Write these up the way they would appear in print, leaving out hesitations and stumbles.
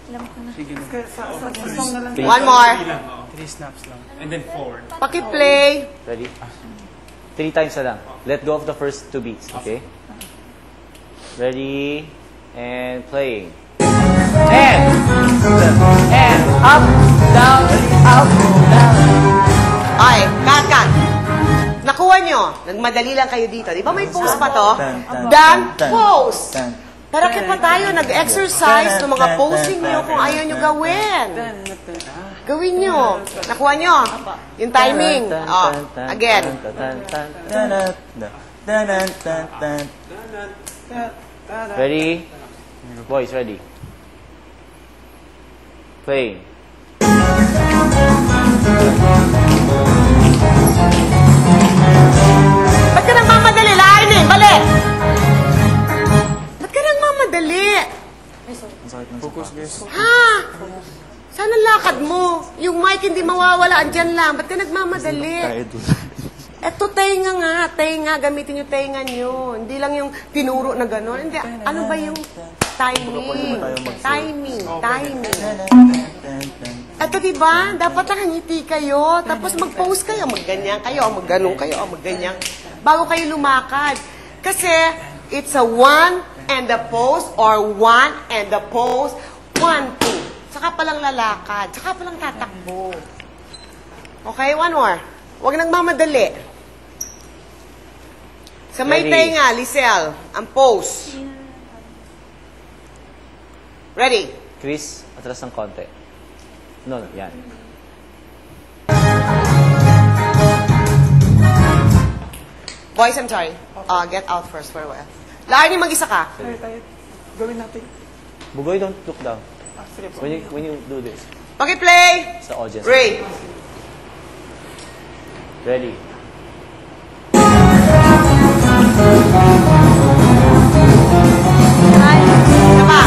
Alam ko na. Sige na. One more. 3 snaps lang. And then forward. Paki-play. Ready? 3 times na lang. Let go of the first 2 beats, okay? Ready? And playing. And up, down, up, down. Okay, cut. Nakuha nyo. Nagmadali lang kayo dito. Di ba may pose pa to? Dan, pose. Para pa tayo nag-exercise ng mga posing nyo kung ayaw nyo gawin. Gawin nyo. Nakuha nyo. Yung timing. Oh, again. Ready? Boys, ready? Playing. Ba't ka nagmamadali? Lain eh. Bali. Ba't ka nagmamadali? Focus, guys. Ha? Sana lakad mo. Yung mic hindi mawawala. Andyan lang. Ba't ka nagmamadali? Eto, tenga nga. Tenga. Gamitin yung tenga nyo. Hindi lang yung tinuro na gano'n. Hindi. Ano ba yung timing? Timing. Eto, diba? Dapat nakangiti kayo. Tapos mag-pose kayo. Mag-ganyan kayo. Mag-ganong kayo. Mag-ganyan. Bago kayo lumakad. Kasi, it's a one and a pose or one and a pose. 1, 2. Saka palang lalakad. Saka palang tatakbo. Okay? One more. Huwag nang mamadali. Sa may Ready. tenga, Lisel, ang pose. Ready? Chris, atras ng konti. No, yan. Boys, I'm sorry. Get out first for a while. Larnie, mag-isa ka. Gawin natin. Bugoy, don't look down. When you do this, Paki-play. sa audience. Ray. Ready? Ano pa?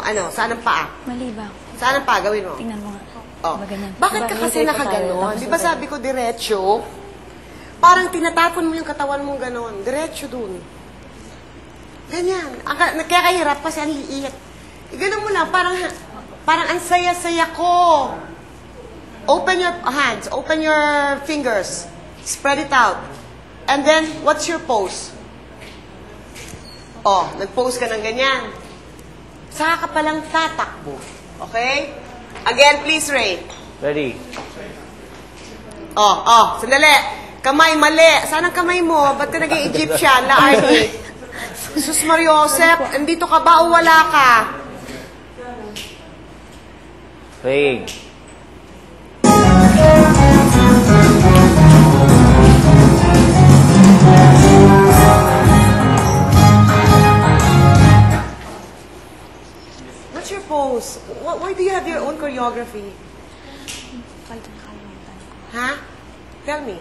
Ano? Saan ang paa? Mali ba? Saan ang paa? Gawin mo. Tingnan mo nga. Oh. Diba ganyan? Bakit ka Diba, kasi hintay pa nakaganon? tayo, Di ba sabi ko diretso? Parang tinatapon mo yung katawan mong ganon. Diretso dun. Ganyan. Kaya kahirap kasi ang liit. Ganon mo lang. Parang ang saya-saya ko. Open your hands. Open your fingers. Spread it out. And then, what's your pose? Oh, nag-pose ka ng ganyan. Saka ka palang tatakbo. Okay? Again, please, Ray. Ready? Sandali. Kamay, mali. Saan ang kamay mo? Ba't ka naging Egyptian? Laarni. Sus Mariosep, andito ka ba o wala ka? Playing. What's your pose? Why do you have your own choreography? Kahit nakalimutan ko. Ha? Tell me.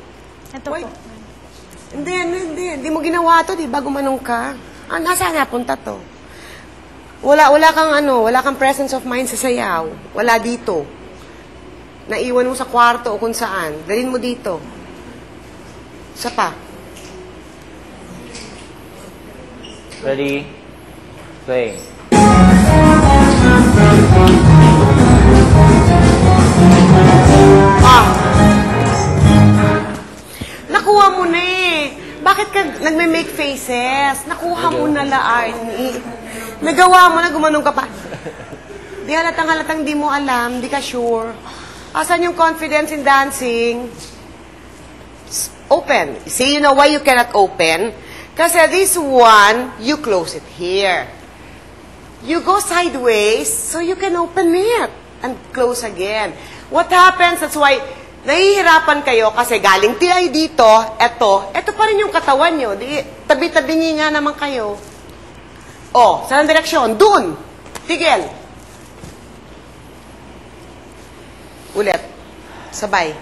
Ito Why? po. Hindi mo ginawa to, di ba? Gumanong ka. Nasaan napunta to? Wala kang presence of mind sa sayaw. Wala dito. Naiwan mo sa kwarto o kung saan. Dalhin mo dito. Isa pa. Ready? Playing. Nakuha mo na eh. Bakit ka nagme-make faces? Nakuha mo na la, Arnie. Nagawa mo na, gumanong ka pa. Di halatang di mo alam, di ka sure. Asan yung confidence in dancing? Open. See, you know why you cannot open? Kasi this one, you close it here. You go sideways so you can open it and close again. What happens, that's why nahihirapan kayo kasi galing tayo dito, eto pa rin yung katawan nyo. Di, tabi-tabingi nga naman kayo. Saan ang direksyon? Dun! Tigil! Ulit. Sabay.